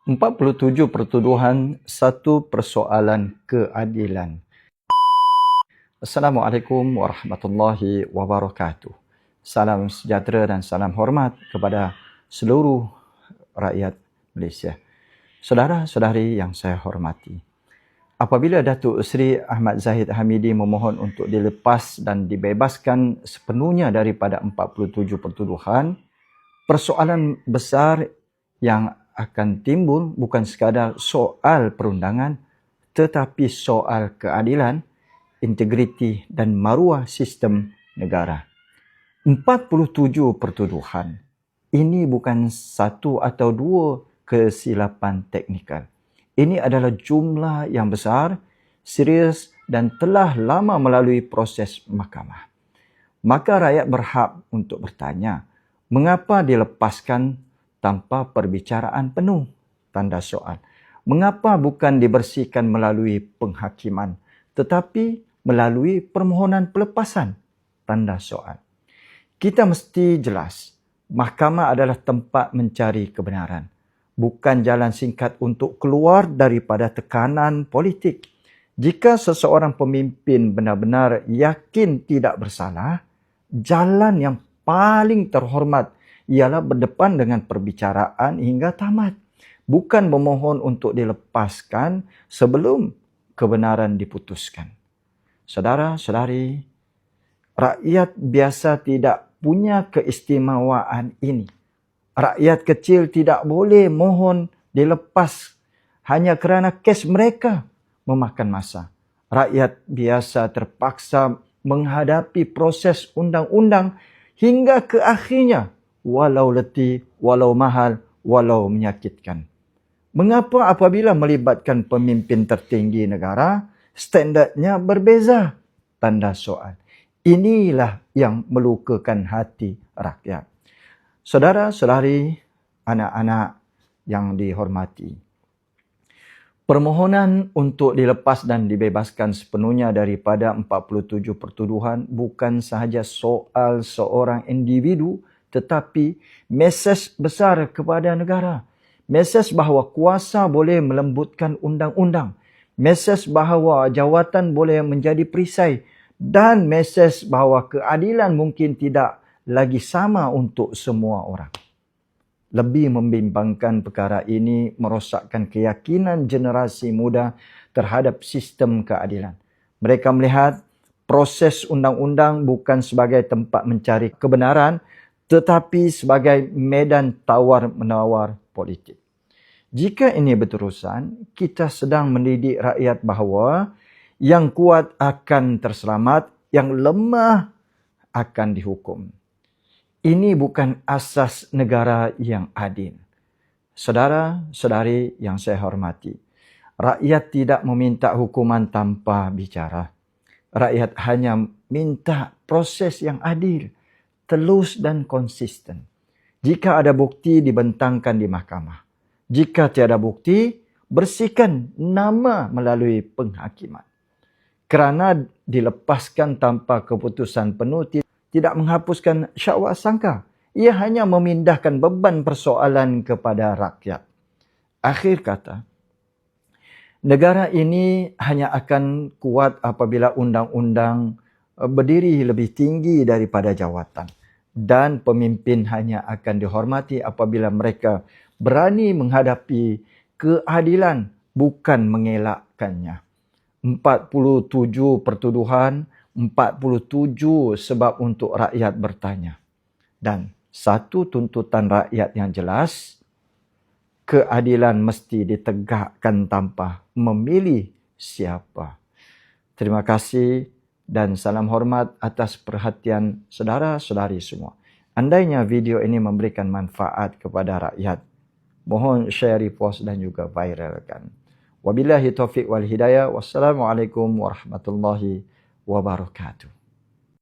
47 pertuduhan, satu persoalan keadilan. Assalamualaikum warahmatullahi wabarakatuh. Salam sejahtera dan salam hormat kepada seluruh rakyat Malaysia. Saudara-saudari yang saya hormati, apabila Datuk Seri Ahmad Zahid Hamidi memohon untuk dilepas dan dibebaskan sepenuhnya daripada 47 pertuduhan, persoalan besar yang akan timbul bukan sekadar soal perundangan, tetapi soal keadilan, integriti dan maruah sistem negara. 47 pertuduhan. Ini bukan satu atau dua kesilapan teknikal. Ini adalah jumlah yang besar, serius dan telah lama melalui proses mahkamah. Maka rakyat berhak untuk bertanya, mengapa dilepaskan tanpa perbicaraan penuh? Tanda soal. Mengapa bukan dibersihkan melalui penghakiman, tetapi melalui permohonan pelepasan? Tanda soal. Kita mesti jelas, mahkamah adalah tempat mencari kebenaran, bukan jalan singkat untuk keluar daripada tekanan politik. Jika seseorang pemimpin benar-benar yakin tidak bersalah, jalan yang paling terhormat ialah berdepan dengan perbicaraan hingga tamat, bukan memohon untuk dilepaskan sebelum kebenaran diputuskan. Saudara-saudari, rakyat biasa tidak punya keistimewaan ini. Rakyat kecil tidak boleh mohon dilepas hanya kerana kes mereka memakan masa. Rakyat biasa terpaksa menghadapi proses undang-undang hingga ke akhirnya, walau letih, walau mahal, walau menyakitkan. Mengapa apabila melibatkan pemimpin tertinggi negara, standardnya berbeza? Tanda soal. Inilah yang melukakan hati rakyat. Saudara-saudari, anak-anak yang dihormati, permohonan untuk dilepas dan dibebaskan sepenuhnya daripada 47 pertuduhan bukan sahaja soal seorang individu, tetapi mesej besar kepada negara. Mesej bahawa kuasa boleh melembutkan undang-undang. Mesej bahawa jawatan boleh menjadi perisai. Dan mesej bahawa keadilan mungkin tidak lagi sama untuk semua orang. Lebih membimbangkan, perkara ini merosakkan keyakinan generasi muda terhadap sistem keadilan. Mereka melihat proses undang-undang bukan sebagai tempat mencari kebenaran, tetapi sebagai medan tawar-menawar politik. Jika ini berterusan, kita sedang mendidik rakyat bahawa yang kuat akan terselamat, yang lemah akan dihukum. Ini bukan asas negara yang adil. Saudara-saudari yang saya hormati, rakyat tidak meminta hukuman tanpa bicara. Rakyat hanya minta proses yang adil, telus dan konsisten. Jika ada bukti, dibentangkan di mahkamah. Jika tiada bukti, bersihkan nama melalui penghakiman. Kerana dilepaskan tanpa keputusan penuh tidak menghapuskan syakwa sangka. Ia hanya memindahkan beban persoalan kepada rakyat. Akhir kata, negara ini hanya akan kuat apabila undang-undang berdiri lebih tinggi daripada jawatan. Dan pemimpin hanya akan dihormati apabila mereka berani menghadapi keadilan, bukan mengelakkannya. 47 pertuduhan, 47 sebab untuk rakyat bertanya. Dan satu tuntutan rakyat yang jelas, keadilan mesti ditegakkan tanpa memilih siapa. Terima kasih dan salam hormat atas perhatian saudara-saudari semua. Andainya video ini memberikan manfaat kepada rakyat, mohon share, repost dan juga viralkan. Wabillahi taufiq wal hidayah. Wassalamualaikum warahmatullahi wabarakatuh.